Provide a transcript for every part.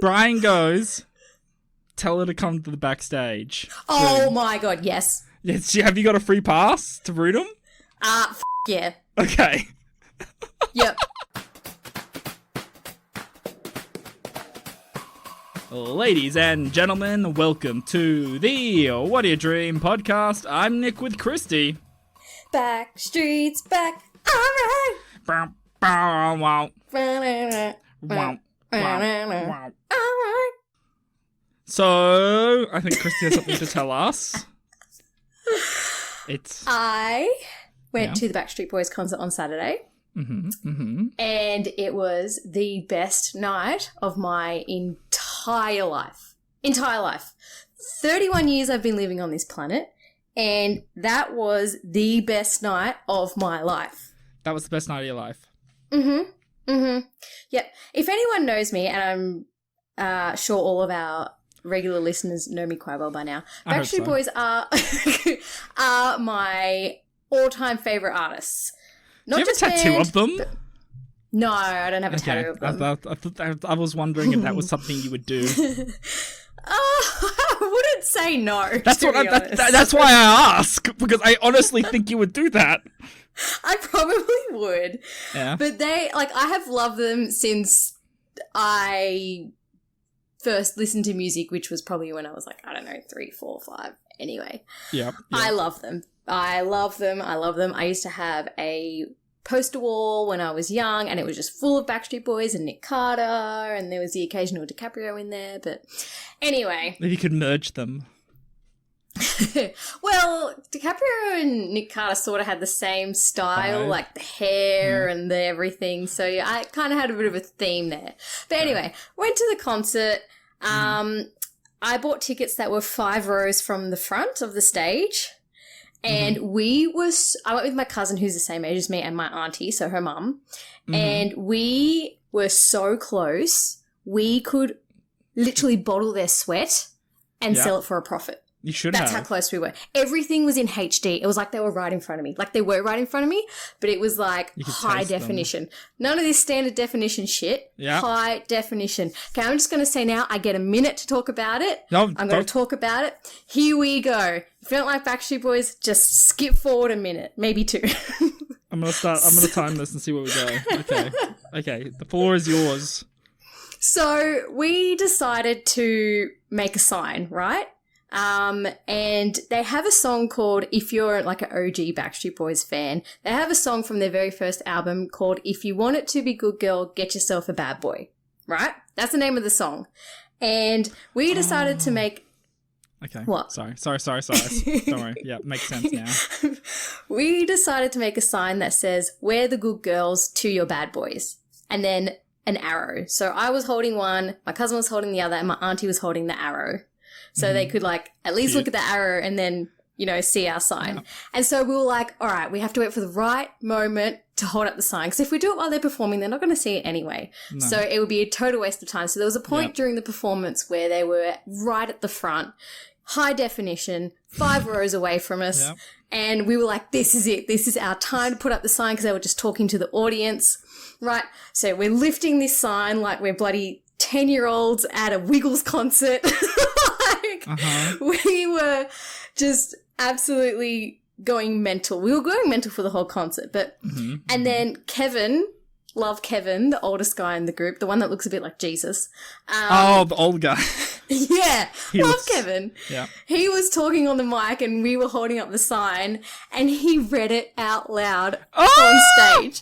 Brian goes, tell her to come to the backstage. Oh my God, yes. Yes, have you got a free pass to root him? Yeah. Okay. Yep. Ladies and gentlemen, welcome to the What Do You Dream podcast. I'm Nick with Christy. Backstreets Back. Alright. Bow, bow, wow. Alright. Wow, wow, wow. So, I think Christy has something to tell us. I went to the Backstreet Boys concert on Saturday. And it was the best night of my entire life. 31 years I've been living on this planet, and that was the best night of my life. That was the best night of your life. Yep. If anyone knows me, and I'm sure all of our regular listeners know me quite well by now, Backstreet Boys are my all-time favourite artists. Do you have a tattoo of them? No, I don't have a tattoo of them. I was wondering if that was something you would do. I wouldn't say no. That's why I ask, because I honestly think you would do that. I probably would. Yeah. But I have loved them since I first listened to music, which was probably when I was 3, 4, 5. Anyway. Yeah. I love them. I love them. I used to have a poster wall when I was young, and it was just full of Backstreet Boys and Nick Carter, and there was the occasional DiCaprio in there. But anyway. Maybe you could merge them. Well, DiCaprio and Nick Carter sort of had the same style, like the hair and the everything. So yeah, I kind of had a bit of a theme there. But anyway, went to the concert. I bought tickets that were 5 rows from the front of the stage. And I went with my cousin who's the same age as me and my auntie, so her mum. And we were so close, we could literally bottle their sweat and sell it for a profit. You should That's how close we were. Everything was in HD. It was like they were right in front of me. Like they were right in front of me, but it was like high definition. None of this standard definition shit. Yeah. High definition. Okay, I'm just going to say now, I get a minute to talk about it. No, I'm going to talk about it. Here we go. If you don't like Backstreet Boys, just skip forward a minute, maybe 2. I'm going to time this and see where we go. Okay. The floor is yours. So we decided to make a sign, right? And they have a song called, if you're like an OG Backstreet Boys fan, they have a song from their very first album called If You Want It To Be Good Girl, Get Yourself a Bad Boy, right? That's the name of the song. And we decided to make... Okay. What? Sorry. Don't worry. Yeah, makes sense now. We decided to make a sign that says, we're the good girls to your bad boys. And then an arrow. So I was holding one, my cousin was holding the other, and my auntie was holding the arrow. So they could at least look at the arrow and then, see our sign. Yeah. And so we were like, all right, we have to wait for the right moment to hold up the sign. Because if we do it while they're performing, they're not going to see it anyway. No. So it would be a total waste of time. So there was a point during the performance where they were right at the front, high definition, 5 rows away from us. Yep. And we were like, this is it. This is our time to put up the sign, because they were just talking to the audience. Right. So we're lifting this sign like we're bloody 10-year-olds at a Wiggles concert. We were just absolutely going mental. We were going mental for the whole concert. But and then Kevin, love Kevin, the oldest guy in the group, the one that looks a bit like Jesus. The old guy. Yeah, Kevin. Yeah. He was talking on the mic and we were holding up the sign, and he read it out loud on stage.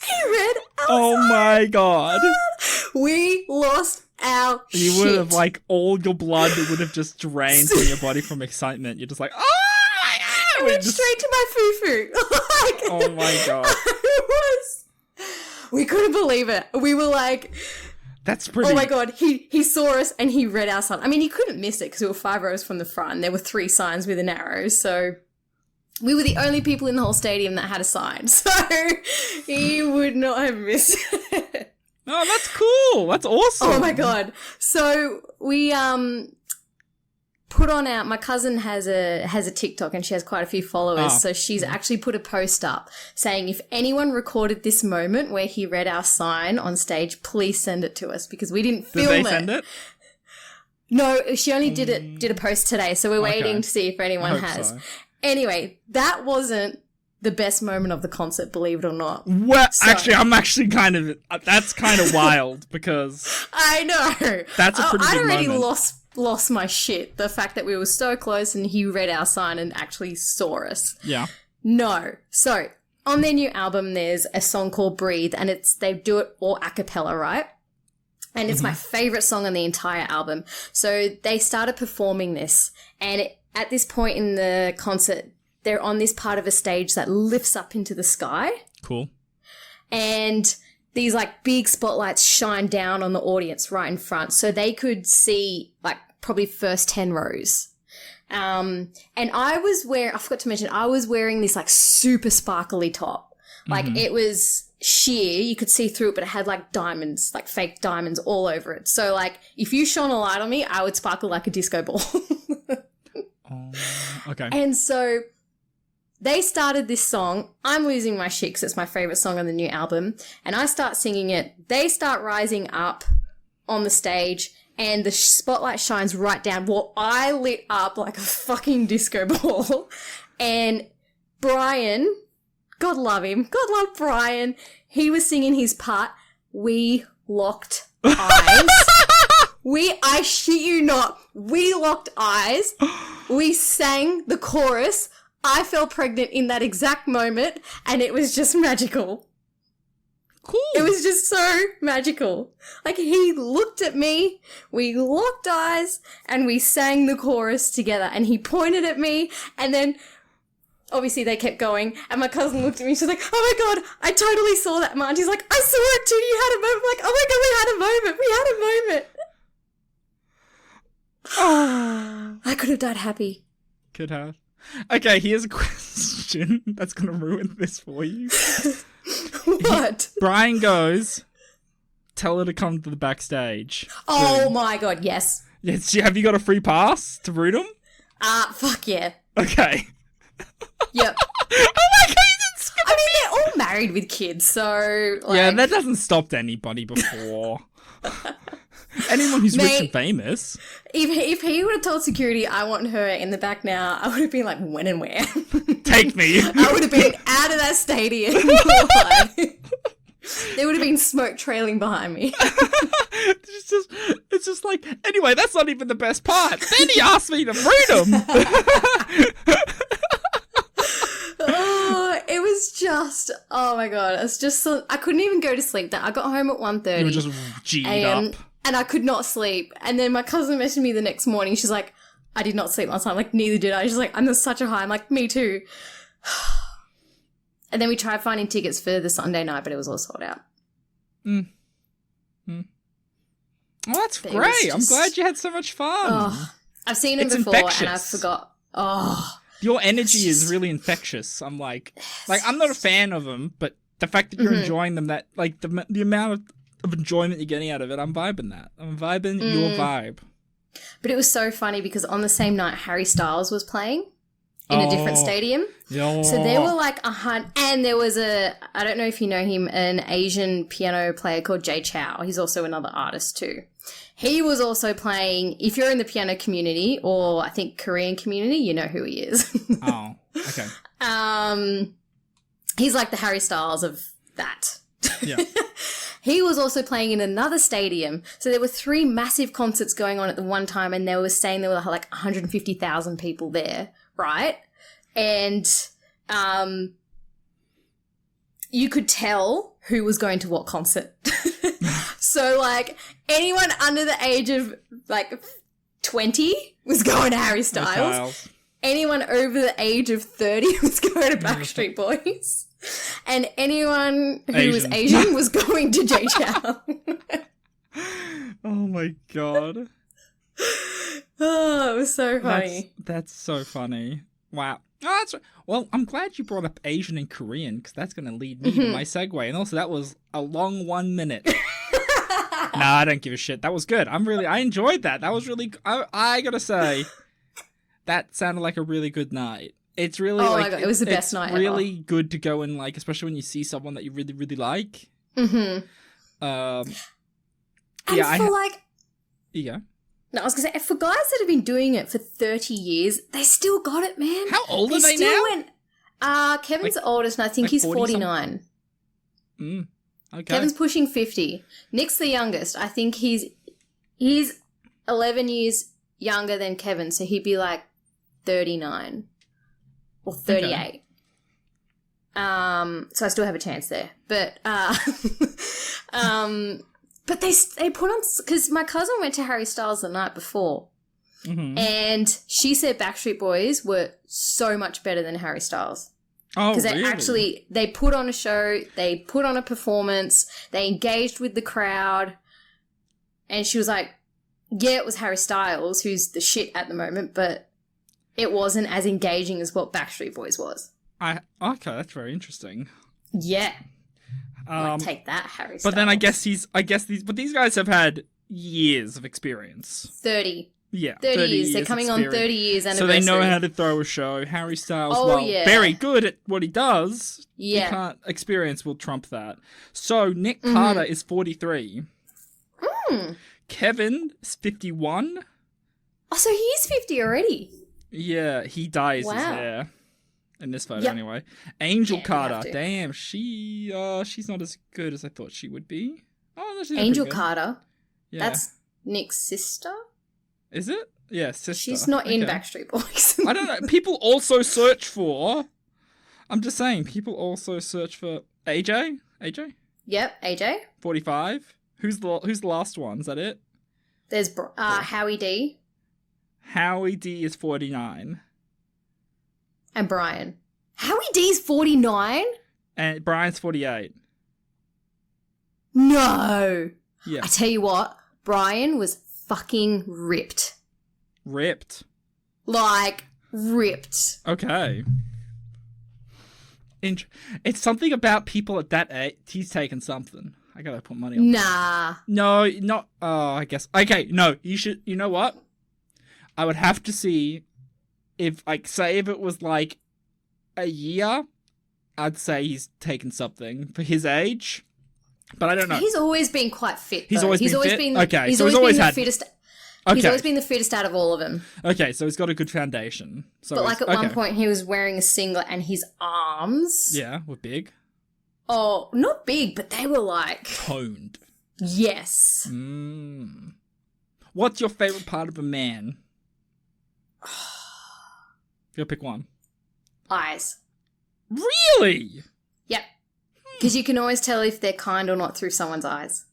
He read our sign. My God. We lost our shit. You would have, all your blood would have just drained from your body from excitement. You're just like, oh my God. It went straight to my foo-foo. Oh my God. We couldn't believe it. We were like... That's pretty... Oh my God. He saw us and he read our sign. I mean, he couldn't miss it because we were 5 rows from the front. There were 3 signs with an arrow, so... We were the only people in the whole stadium that had a sign, so he would not have missed it. Oh, that's cool. That's awesome. Oh, my God. So we put on our, my cousin has a TikTok and she has quite a few followers. Oh. So she's actually put a post up saying if anyone recorded this moment where he read our sign on stage, please send it to us because we didn't film it. Did they send it? No, she only did a post today. So we're waiting to see if anyone has. So. Anyway, that wasn't the best moment of the concert, believe it or not. Well, actually, I'm actually kind of, that's kind of wild because I know. That's a pretty I'd big already moment. lost my shit. The fact that we were so close and he read our sign and actually saw us. Yeah. No. So, on their new album, there's a song called Breathe, and they do it all a cappella, right? And it's my favorite song on the entire album. So, they started performing this, and at this point in the concert, they're on this part of a stage that lifts up into the sky. Cool. And these like big spotlights shine down on the audience right in front. So they could see like probably first 10 rows. And I forgot to mention, I was wearing this like super sparkly top. Like it was sheer, you could see through it, but it had like diamonds, like fake diamonds all over it. So like if you shone a light on me, I would sparkle like a disco ball. Okay. And so they started this song. I'm losing my shit because it's my favorite song on the new album. And I start singing it. They start rising up on the stage and the spotlight shines right down. Well, I lit up like a fucking disco ball. And Brian, God love him. God love Brian. He was singing his part. We locked eyes. I shit you not. We locked eyes. We sang the chorus. I fell pregnant in that exact moment, and it was just magical. Cool. It was just so magical. Like, he looked at me, we locked eyes, and we sang the chorus together, and he pointed at me, and then obviously they kept going, and my cousin looked at me, she's like, oh my God, I totally saw that, Ma. And she's like, I saw it too, you had a moment. I'm like, oh my God, we had a moment. Oh, I could have died happy. Could have. Okay, here's a question that's going to ruin this for you. What? Brian goes, tell her to come to the backstage. Oh my God, yes. Yes, have you got a free pass to root him? Fuck yeah. Okay. Yep. Oh my God, you didn't skip I mean, they're all married with kids, so like... Yeah, that doesn't stop anybody before. Anyone who's rich and famous. If he would have told security, I want her in the back now, I would have been like, when and where? Take me. I would have been out of that stadium. There would have been smoke trailing behind me. It's just like, anyway, that's not even the best part. Then he asked me to root him. Oh, it was just, oh my God. It's just, so, I couldn't even go to sleep. I got home at 1:30. You were just G'd up. And I could not sleep. And then my cousin messaged me the next morning. She's like, I did not sleep last night. I'm like, neither did I. She's like, I'm in such a high. I'm like, me too. And then we tried finding tickets for the Sunday night, but it was all sold out. Well, that's great. I'm glad you had so much fun. Oh, I've seen him before infectious. and I forgot. Oh. Your energy is really infectious. I'm like I'm not a fan of them, but the fact that you're enjoying them, that like the amount of enjoyment you're getting out of it, I'm vibing that. I'm vibing your vibe. But it was so funny because on the same night, Harry Styles was playing in a different stadium. Yo. So there were like and there was I don't know if you know him, an Asian piano player called Jay Chow. He's also another artist too. He was also playing, if you're in the piano community or I think Korean community, you know who he is. Oh, okay. He's like the Harry Styles of that. Yeah. He was also playing in another stadium. So there were 3 massive concerts going on at the one time and they were saying there were like 150,000 people there, right? And you could tell who was going to what concert. So, like, anyone under the age of, like, 20 was going to Harry Styles. Anyone over the age of 30 was going to Backstreet Boys. And anyone who was Asian was going to Jay Chow. Oh, my God. Oh, it was so funny. That's so funny. Wow. Oh, well, I'm glad you brought up Asian and Korean because that's going to lead me to my segue. And also, that was a long 1 minute. Nah, I don't give a shit. That was good. I enjoyed that. That was really, I gotta say, that sounded like a really good night. It's really my God, it was the best night ever. It's really good to go and like, especially when you see someone that you really, really like. Mm-hmm. Yeah. No, I was going to say, for guys that have been doing it for 30 years, they still got it, man. How old are they now? Kevin's the oldest, and I think he's 49. Okay. Kevin's pushing 50. Nick's the youngest. I think he's 11 years younger than Kevin, so he'd be like 39 or 38. Okay. So I still have a chance there. But but they put on, because my cousin went to Harry Styles the night before, and she said Backstreet Boys were so much better than Harry Styles. Oh, because they put on a show, they put on a performance, they engaged with the crowd, and she was like, yeah, it was Harry Styles, who's the shit at the moment, but it wasn't as engaging as what Backstreet Boys was. Okay, that's very interesting. Yeah. Take that, Harry Styles. But then these guys have had years of experience. 30. Yeah, 30 years. They're coming on 30 years anniversary. So they know how to throw a show. Harry Styles, very good at what he does. Yeah. Experience will trump that. So Nick Carter is 43. Kevin is 51. Oh, so he's 50 already. Yeah, he dyes his hair. In this photo, anyway. Angel Carter. Damn, she's not as good as I thought she would be. Oh, she's Angel Carter? Yeah. That's Nick's sister? Is it? Yeah, sister. She's not in Backstreet Boys. I don't know. People also search for... I'm just saying, people also search for... AJ? Yep, AJ. 45. Who's the last one? Is that it? There's Howie D. Howie D is 49. And Brian. Howie D's 49? And Brian's 48. No. Yeah. I tell you what, Brian was fucking ripped. Ripped? Like, ripped. Okay. It's something about people at that age. He's taken something. I gotta put money on that. No, not... Oh, I guess... Okay, no, you should... You know what? I would have to see... If it was like a year, I'd say he's taken something for his age, but I don't know. He's always been quite fit. He's always been fit? Okay, he's so always been the fittest. Okay. He's always been the fittest out of all of them. Okay, so he's got a good foundation. So but at one point he was wearing a singlet and his arms, were big. Oh, not big, but they were like toned. Yes. What's your favorite part of a man? You'll pick one. Eyes. Really? Yep. Because you can always tell if they're kind or not through someone's eyes.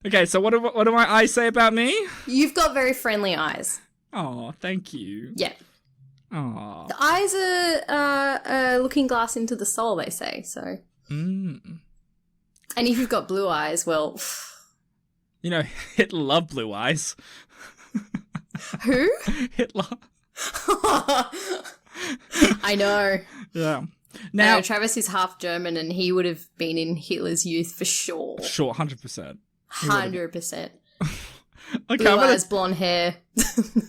Okay, so what do my eyes say about me? You've got very friendly eyes. Oh, thank you. Yeah. Oh. The eyes are a looking glass into the soul, they say, so. And if you've got blue eyes, well... You know, Hitler loved blue eyes. Who? Hitler. I know. Yeah. Now, Travis is half German and he would have been in Hitler's youth for sure. Sure, 100%. 100%. Okay, blue eyes, blonde hair.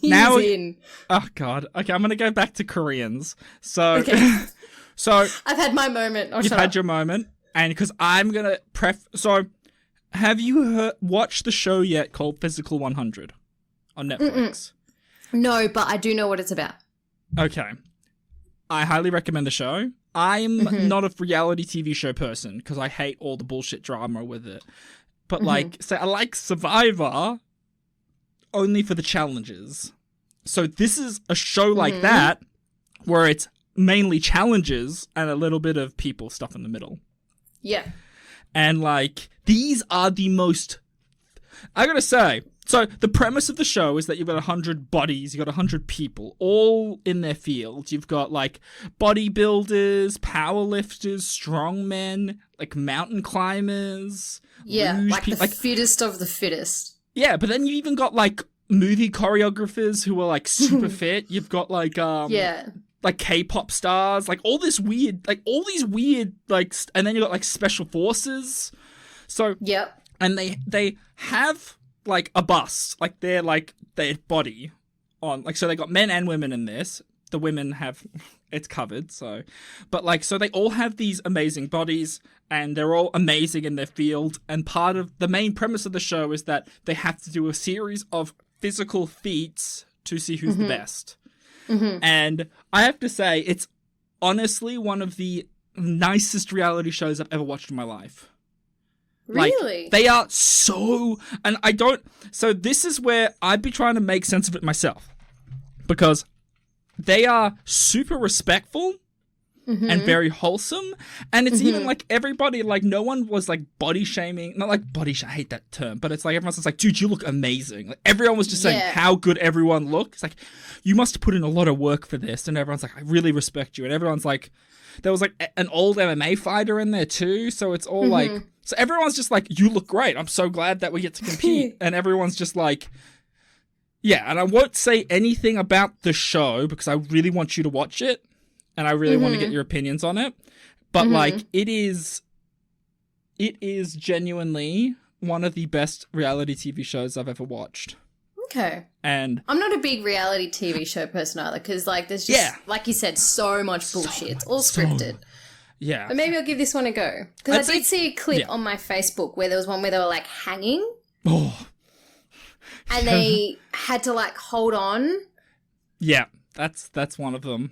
Now, in. Oh, God. Okay, I'm going to go back to Koreans. So, so I've had my moment. You've had your moment. And because I'm going to So, have you watched the show yet called Physical 100 on Netflix? No, but I do know what it's about. Okay. I highly recommend the show. I'm not a reality TV show person because I hate all the bullshit drama with it. But I like Survivor only for the challenges. So this is a show like that where it's mainly challenges and a little bit of people stuff in the middle. Yeah. And these are the most... I gotta say... So the premise of the show is that you've got 100 bodies, you've got 100 people, all in their field. You've got bodybuilders, powerlifters, strongmen, mountain climbers. Yeah, the fittest of the fittest. Yeah, but then you've even got movie choreographers who are super fit. You've got K-pop stars, all this weird, all these weird and then you've got special forces. So yep, and they have. A bust, their body, on, like, so they got men and women in this. The women have, it's covered, so, but like, so they all have these amazing bodies, and they're all amazing in their field, and part of the main premise of the show is that they have to do a series of physical feats to see who's the best. And I have to say, it's honestly one of the nicest reality shows I've ever watched in my life. Really? Like, they are so, and I don't, so this is where I'd be trying to make sense of it myself, because they are super respectful and very wholesome, and it's even like everybody, like, no one was like body shaming, not like body I hate that term, but it's like everyone's just like, dude, you look amazing. Like, everyone was just saying how good everyone looked. It's like, you must have put in a lot of work for this, and everyone's like, I really respect you, and everyone's like, there was like an old MMA fighter in there too, so it's all like, so everyone's just like, you look great, I'm so glad that we get to compete, and everyone's just like, yeah, and I won't say anything about the show because I really want you to watch it, and I really want to get your opinions on it. But like, it is genuinely one of the best reality TV shows I've ever watched. Okay. And I'm not a big reality TV show person either, because like, there's just, like you said, so much bullshit. It's all scripted. Yeah. But maybe I'll give this one a go. Because I did see a clip on my Facebook where there was one where they were like hanging. Oh. And they had to like hold on. Yeah, that's one of them.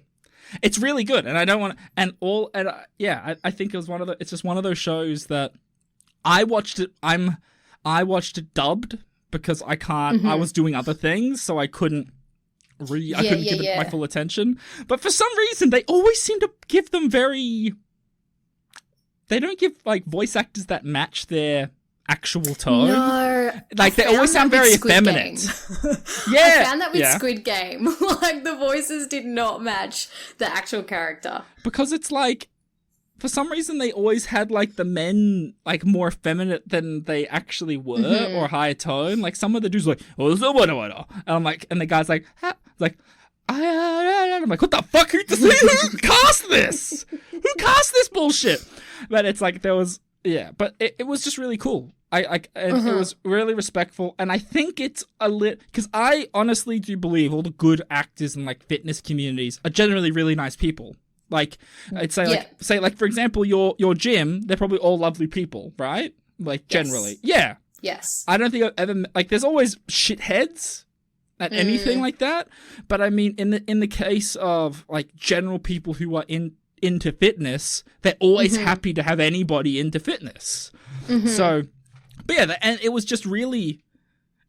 It's really good, and I don't want to, I think it was it's just one of those shows that I watched it. I watched it dubbed because I can't. I was doing other things, so I couldn't. I couldn't give it my full attention. But for some reason, they always seem to give them very. They don't give like voice actors that match their actual tone. No. Like, they always sound very effeminate. I found that with Squid Game. Like, the voices did not match the actual character. Because it's like, for some reason, they always had like the men like more effeminate than they actually were, or higher tone. Like, some of the dudes were like, oh, so what? And I'm like, and the guy's like, I'm like, what the fuck? Who cast this? Who cast this bullshit? But it's like, there was, but it was just really cool. It was really respectful, and I think it's a because I honestly do believe all the good actors in like fitness communities are generally really nice people. Like, I'd say, like for example, your gym, they're probably all lovely people, right? Like, generally, Yes. I don't think I've ever like. There's always shitheads at anything like that, but I mean, in the case of like general people who are into fitness, they're always happy to have anybody into fitness. So, but yeah, and it was just a really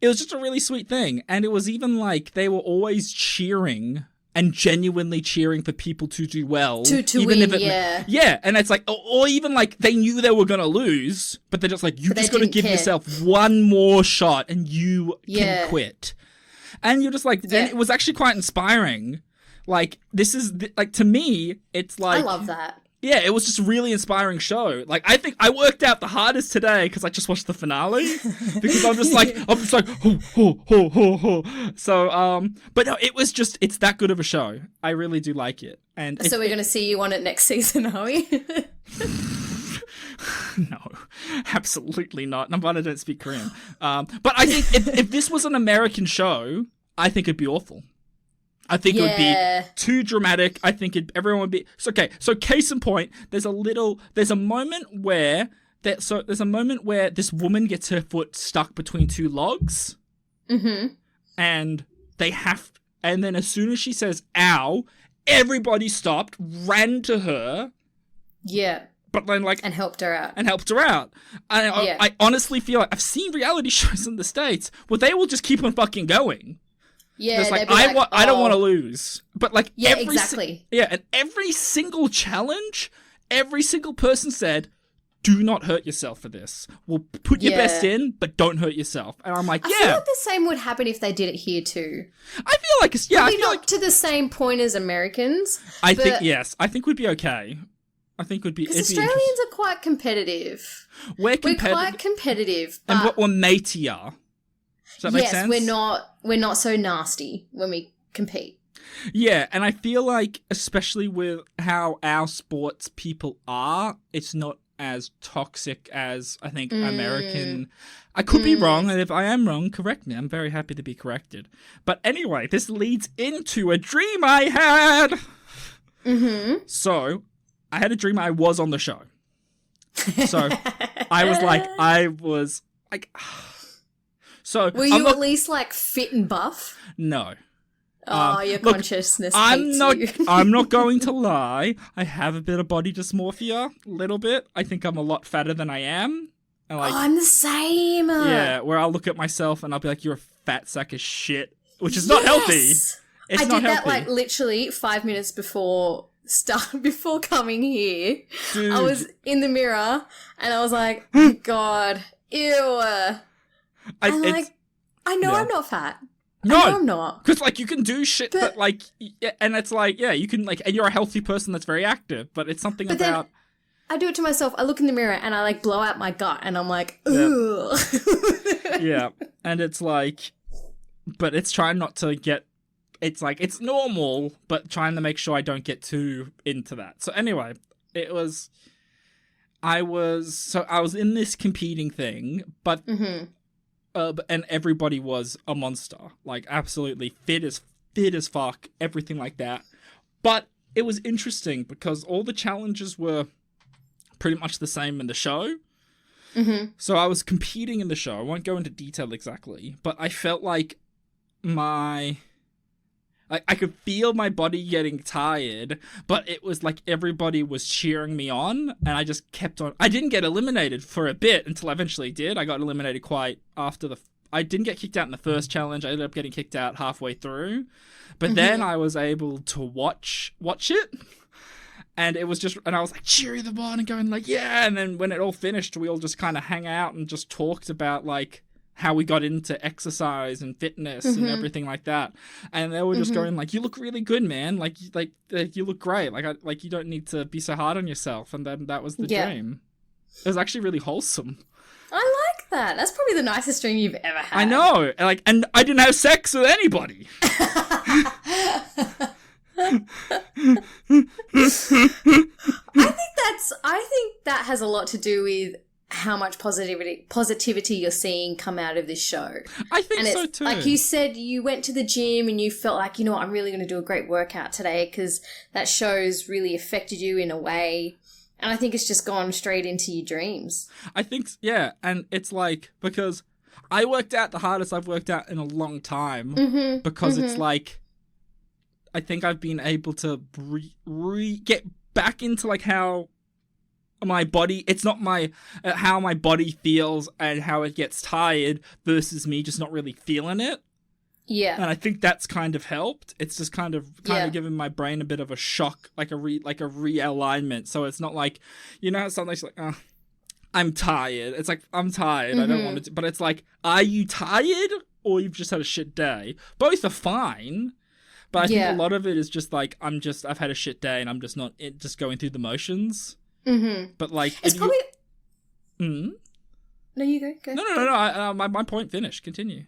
sweet thing. And it was even like, they were always cheering and genuinely cheering for people to do well. To even win, yeah. And it's like, or even like, they knew they were going to lose, but they're just like, you just got to give yourself one more shot and you can quit. And you're just like, and it was actually quite inspiring. Like, this is, like, to me, it's like... I love that. Yeah, it was just a really inspiring show. Like, I think I worked out the hardest today because I just watched the finale. Because I'm just like, ho. So, but no, it's that good of a show. I really do like it. And so we're going to see you on it next season, are we? No, absolutely not. No, but I don't speak Korean. But I think if this was an American show, I think it'd be awful. I think it would be too dramatic. I think everyone would be... So case in point, there's a moment where this woman gets her foot stuck between two logs. And and then as soon as she says, ow, everybody stopped, ran to her. Yeah. But then and helped her out. I honestly feel like I've seen reality shows in the States where they will just keep on fucking going. Yeah, like, I don't want to lose. But like, exactly. And every single challenge, every single person said, do not hurt yourself for this. We'll put your best in, but don't hurt yourself. And I'm like, I feel like the same would happen if they did it here too. I feel like it's, Probably not to the same point as Americans. I think we'd be okay. I think would be... Because Australians are quite competitive. We're quite competitive. And what we're matey-er. Does that make sense? We're not so nasty when we compete. Yeah, and I feel like, especially with how our sports people are, it's not as toxic as I think American. I could be wrong, and if I am wrong, correct me. I'm very happy to be corrected. But anyway, this leads into a dream I had. So, I had a dream I was on the show. So, I was like, so were you at least like fit and buff? No. Oh, your consciousness hates you. I'm not going to lie. I have a bit of body dysmorphia, a little bit. I think I'm a lot fatter than I am. And I'm the same. Yeah, where I'll look at myself and I'll be like, you're a fat sack of shit, which is not healthy. I did that like literally 5 minutes before coming here. Dude. I was in the mirror and I was like, oh God, ew. I know I'm not fat. No, I'm not. Because, like, you can do shit that, like, and it's like, yeah, you can, like, and you're a healthy person that's very active, but it's something about... Then I do it to myself. I look in the mirror and I, like, blow out my gut and I'm like, ugh. Yeah, and it's like, but it's trying not to get, it's like, it's normal, but trying to make sure I don't get too into that. So anyway, I was in this competing thing, but... and everybody was a monster, like absolutely fit as fuck, everything like that. But it was interesting because all the challenges were pretty much the same in the show. So I was competing in the show. I won't go into detail exactly, but I felt like I could feel my body getting tired, but it was like everybody was cheering me on, and I just kept on. I didn't get eliminated for a bit until I eventually did. I got eliminated quite after I didn't get kicked out in the first challenge. I ended up getting kicked out halfway through, but then I was able to watch it, and it was just, and I was like cheering them on and going like, yeah, and then when it all finished, we all just kind of hang out and just talked about like how we got into exercise and fitness and everything like that. And they were just going like, you look really good, man. Like you look great. Like you don't need to be so hard on yourself. And then that was the dream. It was actually really wholesome. I like that. That's probably the nicest dream you've ever had. I know. And I didn't have sex with anybody. I think that has a lot to do with how much positivity you're seeing come out of this show. I think so too. Like you said, you went to the gym and you felt like, you know what, I'm really going to do a great workout today because that show's really affected you in a way. And I think it's just gone straight into your dreams. I think, yeah. And it's like, because I worked out the hardest I've worked out in a long time because it's like, I think I've been able to get back into like how my body, it's not my how my body feels and how it gets tired versus me just not really feeling it. Yeah. And I think that's kind of helped. It's just kind of giving my brain a bit of a shock, like a realignment. So it's not like, you know how sometimes like, oh, I'm tired. It's like, I'm tired. I don't want to, but it's like, are you tired or you've just had a shit day? Both are fine. But I think a lot of it is just like, I've had a shit day and I'm just not just going through the motions. But like, it's probably. No, you go. No. My point finished. Continue.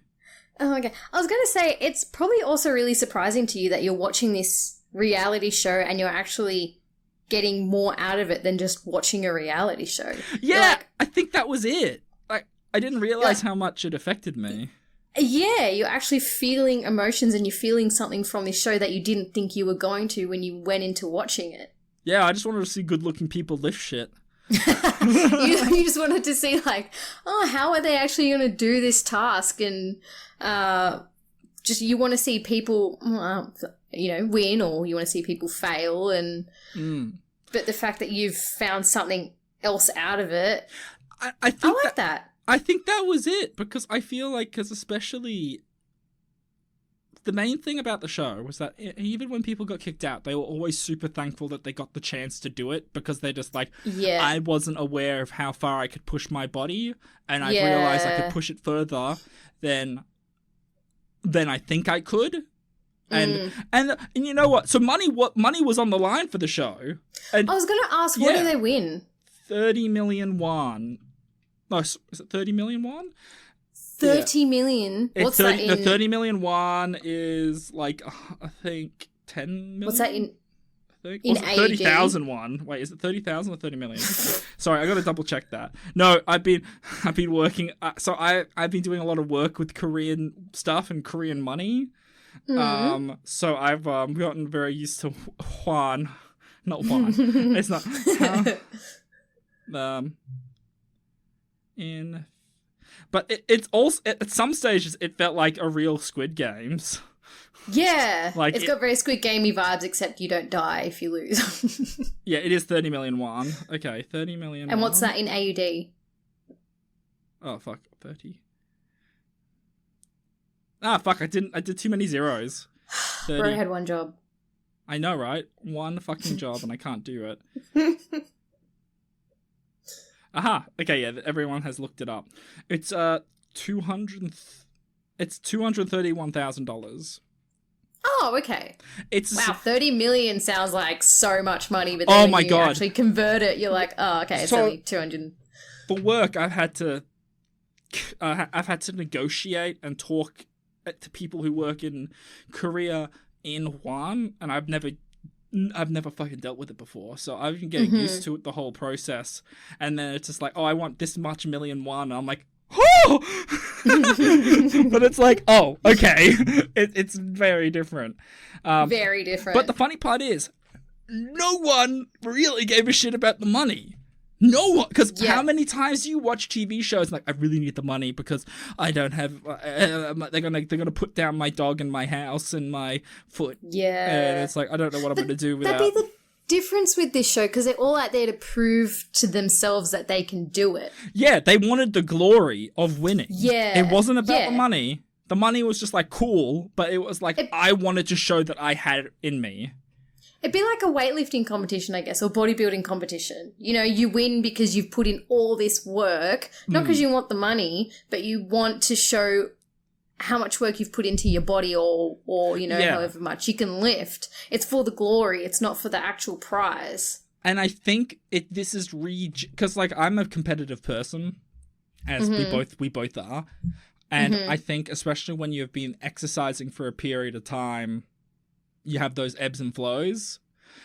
Oh, okay. I was going to say it's probably also really surprising to you that you're watching this reality show and you're actually getting more out of it than just watching a reality show. Yeah, like, I think that was it. Like, I didn't realize how much it affected me. Yeah, you're actually feeling emotions and you're feeling something from this show that you didn't think you were going to when you went into watching it. Yeah, I just wanted to see good-looking people lift shit. you just wanted to see, like, oh, how are they actually going to do this task? And just you want to see people, win, or you want to see people fail. And but the fact that you've found something else out of it, I like that. I think that was it, because I feel like, because especially the main thing about the show was that even when people got kicked out, they were always super thankful that they got the chance to do it, because they're just like, I wasn't aware of how far I could push my body, and I realized I could push it further than I think I could. And you know what? So money was on the line for the show. And I was going to ask, what do they win? 30 million won. No, is it 30 million won? 30 million? What's that in? The 30 million won is like, I think 10 million? What's that in? think. In Was it AUD? 30,000 won? Wait, is it 30,000 or 30 million? Sorry, I got to double check that. No, I've been working. So I've been doing a lot of work with Korean stuff and Korean money. So I've gotten very used to Juan, not Juan. It's not. But it's also at some stages it felt like a real Squid Games. Yeah, like it's got very Squid Gamey vibes, except you don't die if you lose. Yeah, it is 30 million won. Okay, 30 million. And what's that in AUD? Oh fuck, 30. Ah fuck, I did too many zeros. 30. Bro had one job. I know, right? One fucking job, and I can't do it. Aha. Okay, yeah, everyone has looked it up. It's $231,000. Oh, okay. It's wow, 30 million sounds like so much money, but then when you actually convert it, you're like, oh, okay, it's only 200. For work, I've had to negotiate and talk to people who work in Korea in won, and I've never fucking dealt with it before, so I've been getting used to it, the whole process. And then it's just like, oh, I want this much million won. And I'm like, oh! But it's like, oh, okay. It's very different. Very different. But the funny part is, no one really gave a shit about the money. No one, because how many times do you watch TV shows like, I really need the money because I don't have. They're gonna put down my dog and my house and my foot. Yeah, and it's like I don't know what I'm gonna do without. That'd be the difference with this show because they're all out there to prove to themselves that they can do it. Yeah, they wanted the glory of winning. Yeah, it wasn't about the money. The money was just like cool, but it was like I wanted to show that I had it in me. It'd be like a weightlifting competition, I guess, or bodybuilding competition. You know, you win because you've put in all this work, not because you want the money, but you want to show how much work you've put into your body or you know, however much you can lift. It's for the glory. It's not for the actual prize. And I think this is because like I'm a competitive person, as we both are. And I think especially when you've been exercising for a period of time, you have those ebbs and flows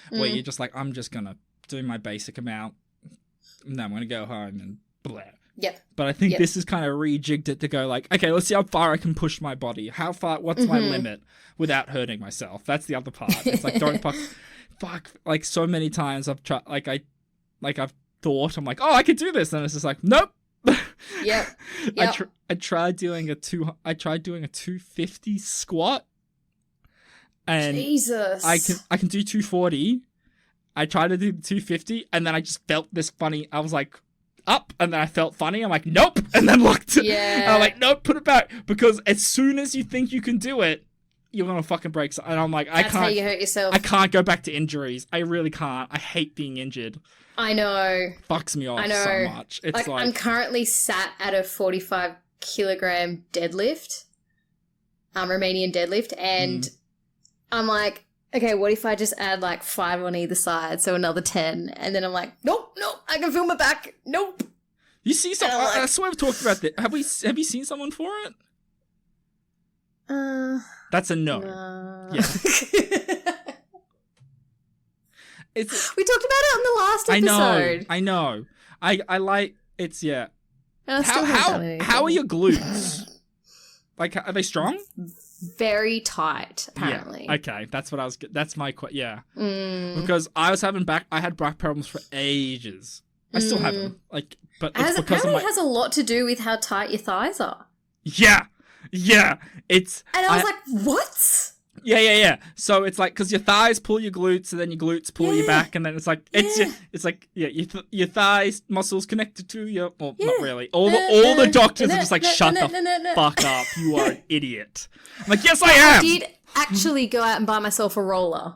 where you're just like, I'm just going to do my basic amount. And then I'm going to go home and blah. Yep. But I think this is kind of rejigged it to go like, okay, let's see how far I can push my body. What's my limit without hurting myself? That's the other part. It's like, don't fuck. Like so many times I've tried, I've thought, I'm like, oh, I could do this. And it's just like, nope. Yep. I tried doing a 250 squat. And Jesus. I can do 240. I tried to do 250, and then I just felt this funny. I was like, up, and then I felt funny. I'm like, nope, and then looked. Yeah. And I'm like, nope, put it back, because as soon as you think you can do it, you're gonna fucking break. And I'm like, I can't. That's how you hurt yourself. I can't go back to injuries. I really can't. I hate being injured. I know. Fucks me off so much. It's like I'm currently sat at a 45 kilogram deadlift, Romanian deadlift, and I'm like, okay, what if I just add like 5 on either side, so another 10, and then I'm like, nope, I can feel my back, nope. You see someone? I swear I've talked about that. Have you seen someone for it? That's a no. Yeah. We talked about it on the last episode. I know. I like it's How are your glutes? Like, are they strong? Very tight, apparently. Yeah. Okay, that's what I was. That's my because I had back problems for ages. I still have them. Like, but it's because apparently it has a lot to do with how tight your thighs are. Yeah. It's. And I was like, what? Yeah. So it's like because your thighs pull your glutes, and then your glutes pull your back, and then it's like your thighs muscles connected to your. Well, not really. All the doctors are just like, shut the fuck up. You are an idiot. I'm like, yes, I am. I did actually go out and buy myself a roller,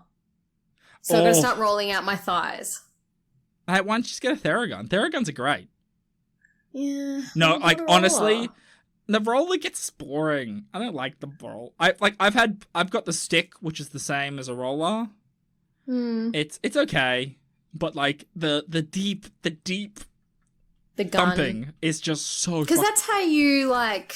so I'm gonna start rolling out my thighs. Why don't you just get a Theragun? Theraguns are great. Yeah. No, like honestly. The roller gets boring. I don't like the roll. I've got the stick, which is the same as a roller. It's okay, but like the deep thumping is just so. Because that's how you like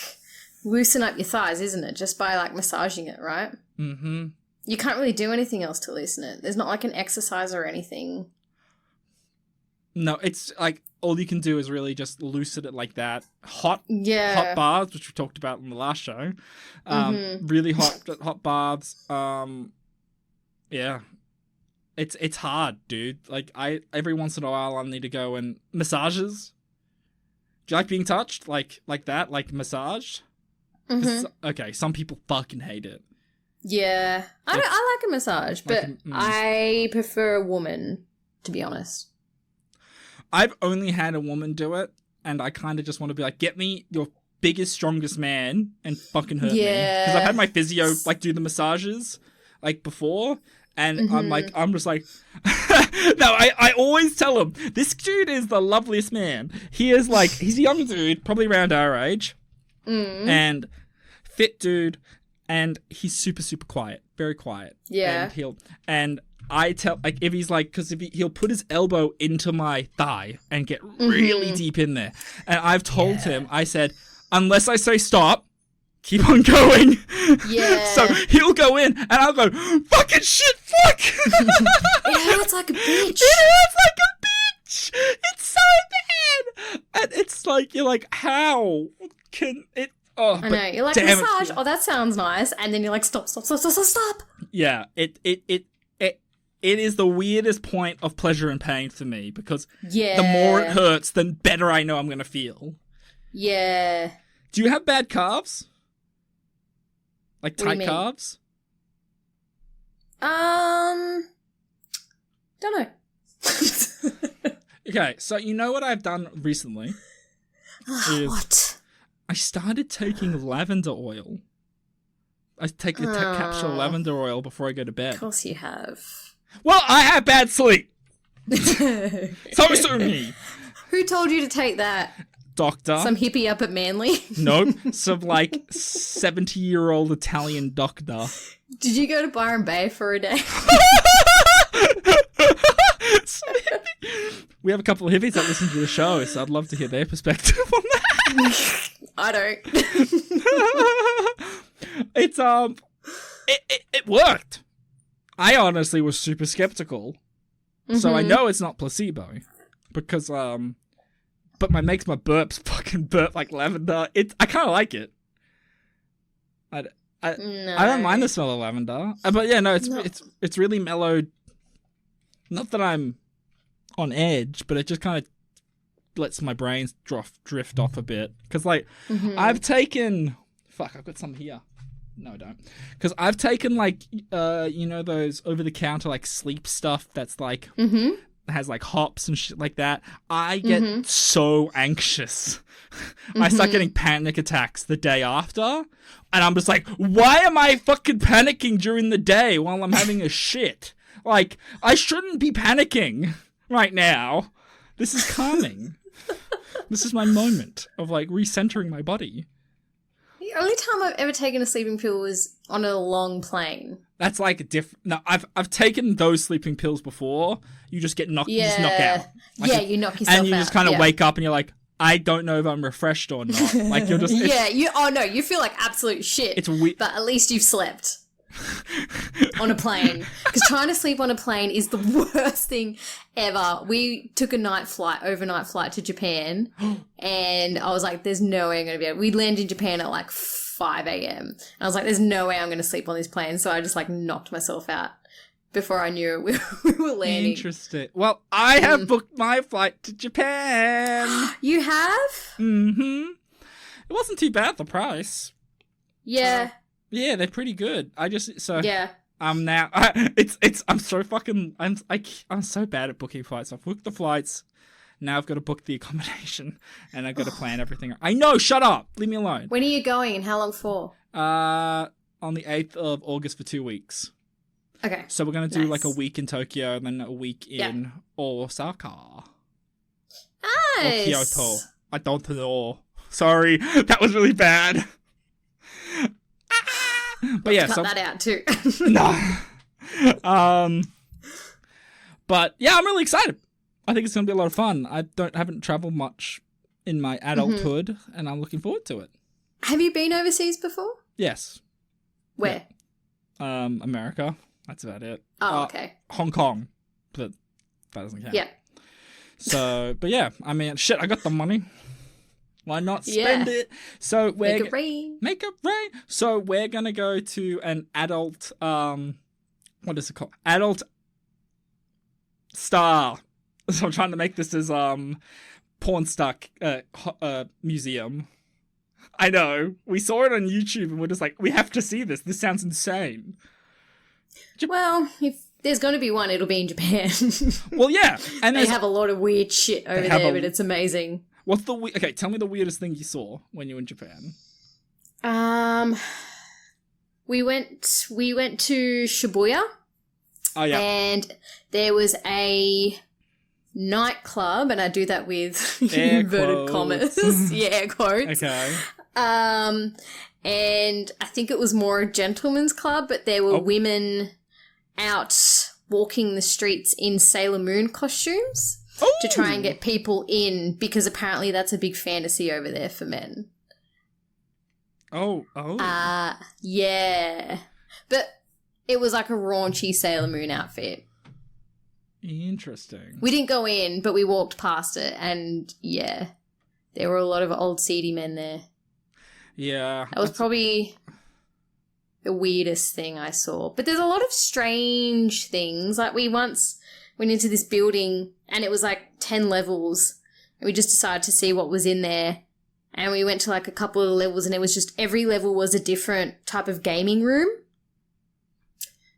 loosen up your thighs, isn't it? Just by like massaging it, right? Mm-hmm. You can't really do anything else to loosen it. There's not like an exercise or anything. No, it's like all you can do is really just loosen it like that. Hot baths, which we talked about in the last show. Really hot baths. Yeah. It's hard, dude. Like every once in a while I need to go and massages. Do you like being touched? Like that? Like massaged? Okay, some people fucking hate it. Yeah. I like a massage, but I prefer a woman, to be honest. I've only had a woman do it, and I kind of just want to be like, get me your biggest, strongest man and fucking hurt me. Because I've had my physio, like, do the massages, like, before, and I'm just like... No, I always tell him, this dude is the loveliest man. He is, like, he's a young dude, probably around our age, and fit dude, and he's super, super quiet. Very quiet. Yeah. And I tell, like, if he's like, because he'll put his elbow into my thigh and get really deep in there. And I've told him, I said, unless I say stop, keep on going. Yeah. So he'll go in and I'll go, fucking shit, fuck. It hurts like a bitch. It hurts like a bitch. It's so bad. And it's like, you're like, how can it? Oh, I know. You're like, massage. Oh, that sounds nice. And then you're like, stop. Yeah. It is the weirdest point of pleasure and pain for me because the more it hurts, the better I know I'm going to feel. Yeah. Do you have bad calves? Like tight calves? Don't know. Okay, so you know what I've done recently? What? I started taking lavender oil. I take a capsule of lavender oil before I go to bed. Of course you have. Well, I have bad sleep. So sue me. Who told you to take that? Doctor. Some hippie up at Manly? Nope. Some, like, 70-year-old Italian doctor. Did you go to Byron Bay for a day? We have a couple of hippies that listen to the show, so I'd love to hear their perspective on that. I don't. It's, it worked. I honestly was super skeptical. So I know it's not placebo. Because, but makes my burps fucking burp like lavender. I kind of like it. I don't mind the smell of lavender. But yeah, no, it's really mellowed. Not that I'm on edge, but it just kind of lets my brain drift off a bit. Because, like, I've taken... Fuck, I've got some here. No, I don't. Because I've taken, like, you know, those over-the-counter, like, sleep stuff that's, like... has like hops and shit like that. I get so anxious. I start getting panic attacks the day after. And I'm just like, why am I fucking panicking during the day while I'm having a shit? Like, I shouldn't be panicking right now. This is calming. This is my moment of like recentering my body. The only time I've ever taken a sleeping pill was on a long plane. That's like a different... No, I've taken those sleeping pills before. You just get knocked, you just knock out. Like you knock yourself out. And you just kind of wake up and you're like, I don't know if I'm refreshed or not. Like you're just... you feel like absolute shit. It's weird. But at least you've slept. On a plane. Because trying to sleep on a plane is the worst thing ever. We took an overnight flight to Japan, and I was like, there's no way I'm going to be able... We landed in Japan at like 5 a.m. And I was like, there's no way I'm going to sleep on this plane. So I just like knocked myself out before I knew we were landing. Interesting. Well, I have booked my flight to Japan. You have? Mm-hmm. It wasn't too bad, the price. Yeah. Yeah, they're pretty good. Yeah. I'm now. I'm so fucking. I'm so bad at booking flights. I've booked the flights. Now I've got to book the accommodation, and I've got to plan everything. I know. Shut up. Leave me alone. When are you going, and how long for? On the 8th of August for 2 weeks. Okay. So we're gonna do like a week in Tokyo, and then a week in Osaka. Nice. Or Kyoto. I don't know. Sorry, that was really bad. But yeah, cut that out too. No. But yeah, I'm really excited. I think it's gonna be a lot of fun. I haven't traveled much in my adulthood, and I'm looking forward to it. Have you been overseas before? Yes. Where? America. That's about it. Oh, okay. Hong Kong, but that doesn't count. Yeah. So, but yeah, I mean, shit, I got the money. Why not spend it? So Make it rain. Make it rain. So we're gonna go to an adult, what is it called? Adult star. So I'm trying to make this as porn star museum. I know. We saw it on YouTube and we're just like, we have to see this. This sounds insane. Well, if there's going to be one, it'll be in Japan. Well, yeah. And they have a lot of weird shit over there, but it's amazing. What's the okay, tell me the weirdest thing you saw when you were in Japan. We went to Shibuya. Oh, yeah. And there was a nightclub, and I do that with inverted commas. Yeah, air quotes. Okay. And I think it was more a gentleman's club, but there were women out walking the streets in Sailor Moon costumes to try and get people in, because apparently that's a big fantasy over there for men. Oh. Yeah. But it was like a raunchy Sailor Moon outfit. Interesting. We didn't go in, but we walked past it, and yeah, there were a lot of old seedy men there. Yeah. That was probably the weirdest thing I saw. But there's a lot of strange things. Like, we once went into this building, and it was like 10 levels, and we just decided to see what was in there. And we went to like a couple of levels, and it was just every level was a different type of gaming room.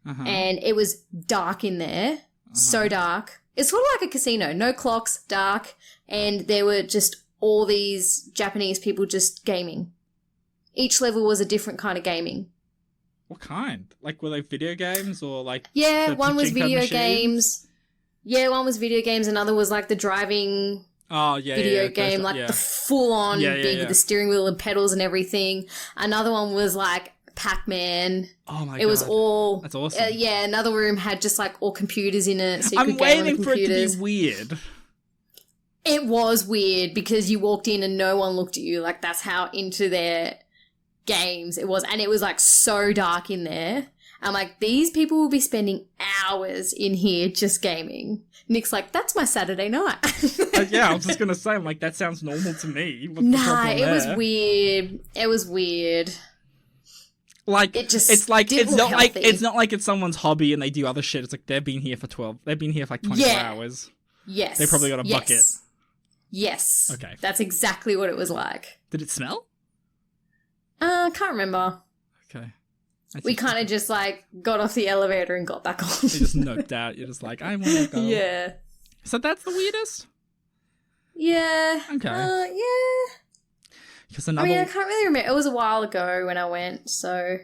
And it was dark in there. So dark. It's sort of like a casino. No clocks, dark, and there were just all these Japanese people just gaming. Each level was a different kind of gaming. What kind? Like, were they video games or like... Yeah, one was video games. Yeah, one was video games. Another was like the driving video game, like the full-on big with the steering wheel and pedals and everything. Another one was like Pac-Man. Oh my god. It was all... That's awesome. Yeah, another room had just like all computers in it, so you I'm could game on the waiting for it computers. to be weird. It was weird because you walked in and no one looked at you. Like, that's how into their games it was. And it was like so dark in there. I'm like, these people will be spending hours in here just gaming. Nick's like, that's my Saturday night. Yeah, I was just gonna say, I'm like, that sounds normal to me. What's the Nah, problem there? was weird. It was weird. Like, it's not healthy. like it's not like it's someone's hobby and they do other shit. It's like they've been here for like 24 hours. Yes. They probably got a bucket. Yes. Okay. That's exactly what it was like. Did it smell? Can't remember. Okay. We kind of just like got off the elevator and got back on. You just noped out. You're just like, I want to go. Yeah. So that's the weirdest? Yeah. Okay. Yeah. I mean, I can't really remember. It was a while ago when I went, so...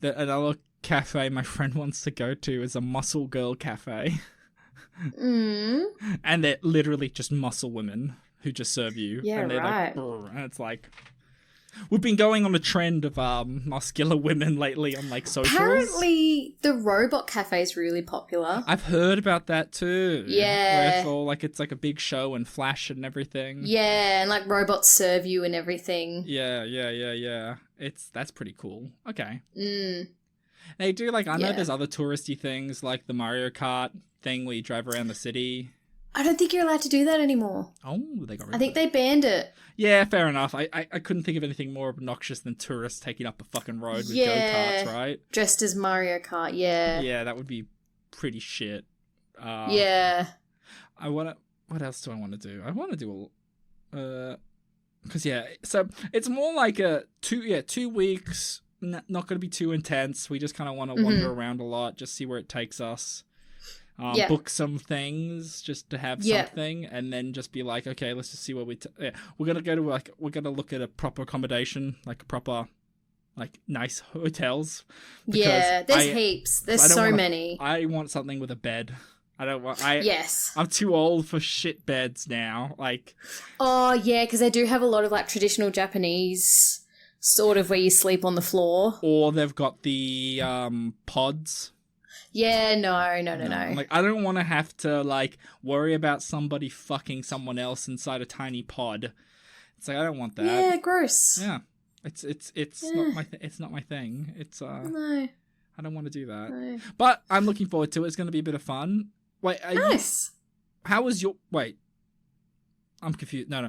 Another cafe my friend wants to go to is a muscle girl cafe. And they're literally just muscle women who just serve you. Yeah, and they're right. Like, and it's like... We've been going on a trend of muscular women lately on like socials. Apparently, the robot cafe is really popular. I've heard about that too. Yeah. Where it's all like, it's like a big show and flash and everything. Yeah, and like robots serve you and everything. Yeah. That's pretty cool. Okay. They do like, I know there's other touristy things like the Mario Kart thing where you drive around the city. I don't think you're allowed to do that anymore. Oh, they got rid of it. I think they banned it. Yeah, fair enough. I couldn't think of anything more obnoxious than tourists taking up a fucking road with go-karts, right? Dressed as Mario Kart, yeah. Yeah, that would be pretty shit. Yeah. What else do I want to do? I want to do because so it's more like a 2 weeks, not going to be too intense. We just kind of want to wander around a lot, just see where it takes us. Book some things just to have something, and then just be like, okay, let's just see what we're gonna go to we're gonna look at a proper accommodation, like a proper, like nice hotels. Yeah, there's heaps. There's so many. I want something with a bed. I don't want. Yes. I'm too old for shit beds now. Like. Oh yeah, because they do have a lot of like traditional Japanese sort of where you sleep on the floor, or they've got the pods. Yeah, no. Like, I don't want to have to, like, worry about somebody fucking someone else inside a tiny pod. It's like, I don't want that. Yeah, gross. Yeah. It's not my thing. It's, No. I don't want to do that. No. But I'm looking forward to it. It's going to be a bit of fun. Wait, Nice. How was your... Wait. I'm confused. No.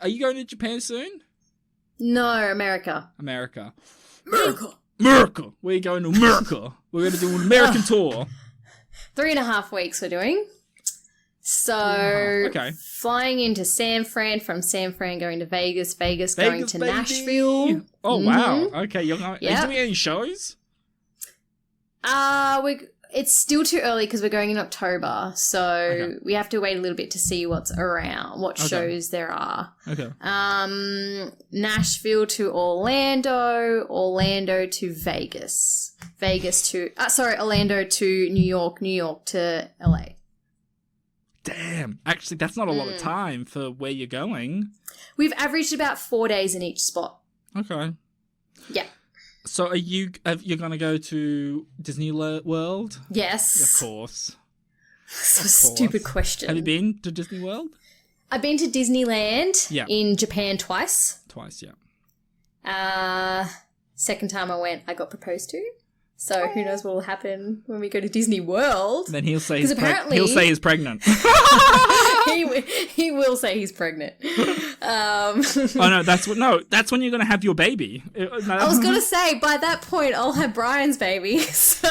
Are you going to Japan soon? No, America. America. America. We're going to America. We're going to do an American tour. 3.5 weeks we're doing. So, Okay. flying into San Fran, from San Fran going to Vegas, going to baby. Nashville. Oh, wow. Okay, you're going... Are you Yep. doing any shows? It's still too early because we're going in October, so we have to wait a little bit to see what's around, what shows there are. Okay. Nashville to Orlando to Vegas, Orlando to New York to LA. Damn. Actually, that's not a lot of time for where you're going. We've averaged about 4 days in each spot. Okay. Yeah. So you're going to go to Disney World? Yes. Of course. That's a stupid question. Have you been to Disney World? I've been to Disneyland in Japan twice. Twice, yeah. Second time I went, I got proposed to. So who knows what will happen when we go to Disney World? Then he'll say he's pregnant. he will say he's pregnant. Oh no, that's when you're gonna have your baby. I was gonna say by that point I'll have Brian's baby. So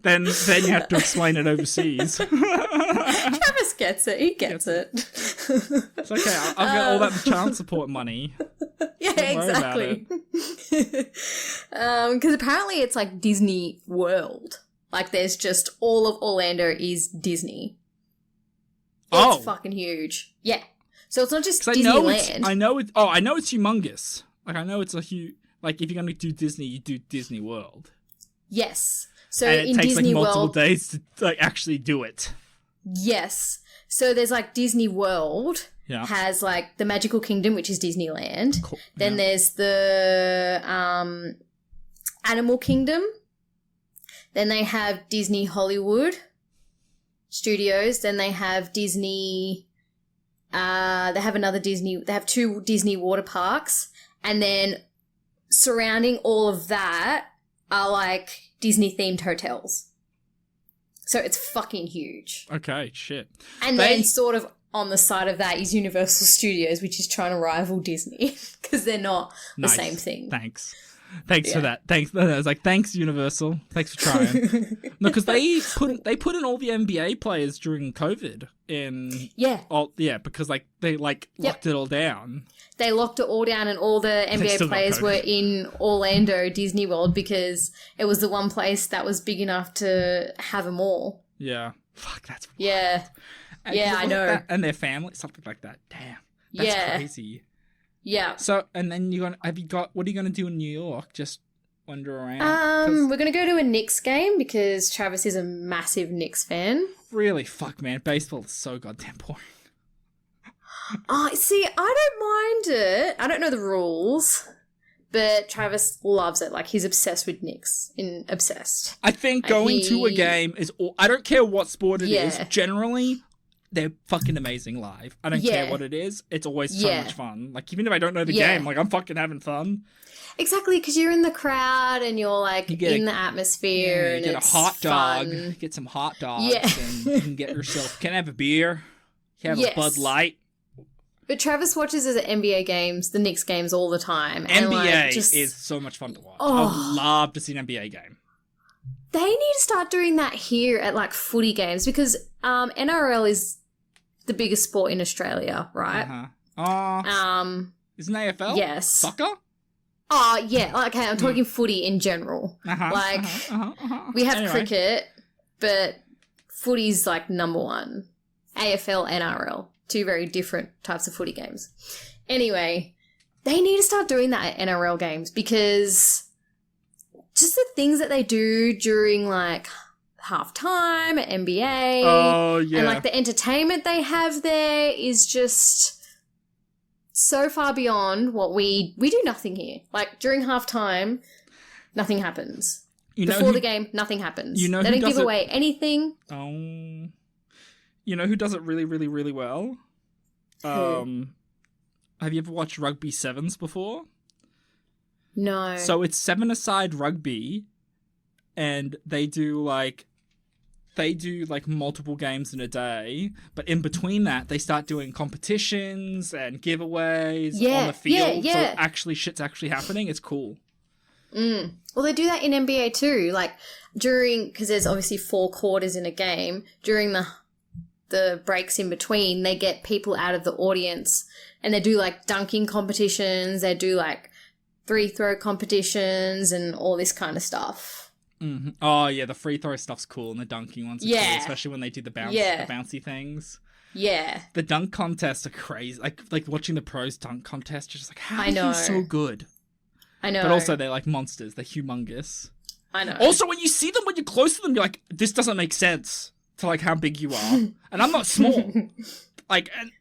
then you have to explain it overseas. Travis gets it. He gets it. It's okay. I've got all that child support money. Yeah, exactly. Because apparently it's like Disney World. Like there's just all of Orlando is Disney. It's fucking huge. Yeah. So it's not just Disneyland. I know it's humongous. Like I know it's a huge. Like if you're gonna do Disney, you do Disney World. Yes. So and it in takes Disney like multiple World, days to like actually do it. Yes. So there's like Disney World has like the Magical Kingdom, which is Disneyland. Cool. Then there's the Animal Kingdom. Then they have Disney Hollywood Studios. Then they have Disney. They have 2 Disney water parks. And then surrounding all of that are like Disney themed hotels. So it's fucking huge. Okay, shit. And then sort of on the side of that is Universal Studios, which is trying to rival Disney because they're not the same thing. Thanks for that. Thanks. I was like, thanks Universal. Thanks for trying. No, because they put in all the NBA players during COVID in because like they locked it all down. They locked it all down, and all the NBA players were in Orlando Disney World because it was the one place that was big enough to have them all. Yeah. Fuck, that's wild. Yeah. I know. And their family, something like that. Damn. That's crazy. Yeah. So, and then what are you going to do in New York? Just wander around? We're going to go to a Knicks game because Travis is a massive Knicks fan. Really? Fuck, man. Baseball is so goddamn boring. See, I don't mind it. I don't know the rules, but Travis loves it. Like, he's obsessed with Knicks. Obsessed. I think going to a game is... I don't care what sport it is. Generally, they're fucking amazing live. I don't care what it is. It's always so much fun. Like, even if I don't know the game, like, I'm fucking having fun. Exactly, because you're in the crowd and you're, like, in the atmosphere. Yeah, and get it's a hot dog. Fun. Get some hot dogs. Yeah. And you can get yourself... Can I have a beer? Can I have a Bud Light? But Travis watches the NBA games, the Knicks games all the time. NBA is so much fun to watch. I would love to see an NBA game. They need to start doing that here at like footy games because NRL is the biggest sport in Australia, right? Isn't AFL? Yes. Soccer? Oh, yeah. Okay, I'm talking footy in general. We have cricket, but footy's like number one. AFL, NRL. 2 very different types of footy games. Anyway, they need to start doing that at NRL games because just the things that they do during like halftime at NBA and like the entertainment they have there is just so far beyond what we do nothing here. Like during halftime, nothing happens. Before the game, nothing happens. They don't give away anything. You know who does it really, really, really well? Who? Have you ever watched Rugby Sevens before? No. So it's 7-a-side rugby, and they do like multiple games in a day, but in between that they start doing competitions and giveaways on the field. So shit's actually happening. It's cool. Well, they do that in NBA too. Like because there's obviously 4 quarters in a game, during the breaks in between, they get people out of the audience and they do like dunking competitions, they do like free throw competitions and all this kind of stuff. Mm-hmm. Oh yeah, the free throw stuff's cool and the dunking ones are cool, especially when they do the bouncy things. Yeah. The dunk contests are crazy. Like watching the pros dunk contest, you're just like, how are you so good? I know. But also they're like monsters. They're humongous. I know. Also, when you see them, when you're close to them, you're like, this doesn't make sense to like how big you are. And I'm not small.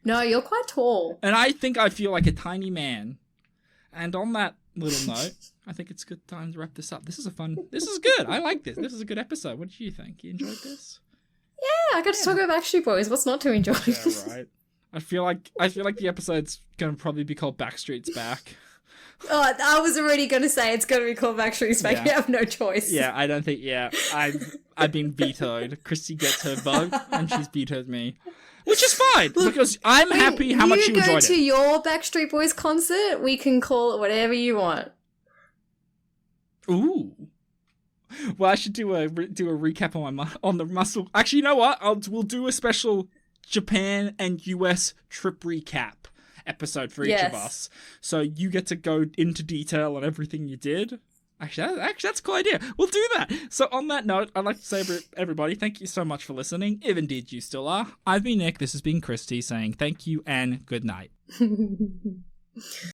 No, you're quite tall. And I think I feel like a tiny man. And on that little note, I think it's good time to wrap this up. This is good. I like this. This is a good episode. What did you think? You enjoyed this? Yeah, I got to talk about Backstreet Boys. What's not to enjoy? Yeah, right. I feel like the episode's going to probably be called Backstreets Back. Oh, I was already going to say it's going to be called Backstreets Back. Yeah. You have no choice. Yeah, I don't think, I've been vetoed. Christy gets her vote and she's vetoed me. Which is fine, because I'm happy how much you enjoyed it. You go to your Backstreet Boys concert, we can call it whatever you want. Ooh. Well, I should do a recap on the muscle. Actually, you know what? We'll do a special Japan and US trip recap episode for each of us. So you get to go into detail on everything you did. Actually, that's a cool idea. We'll do that. So on that note, I'd like to say, everybody, thank you so much for listening, if indeed you still are. I've been Nick. This has been Christy saying thank you and good night.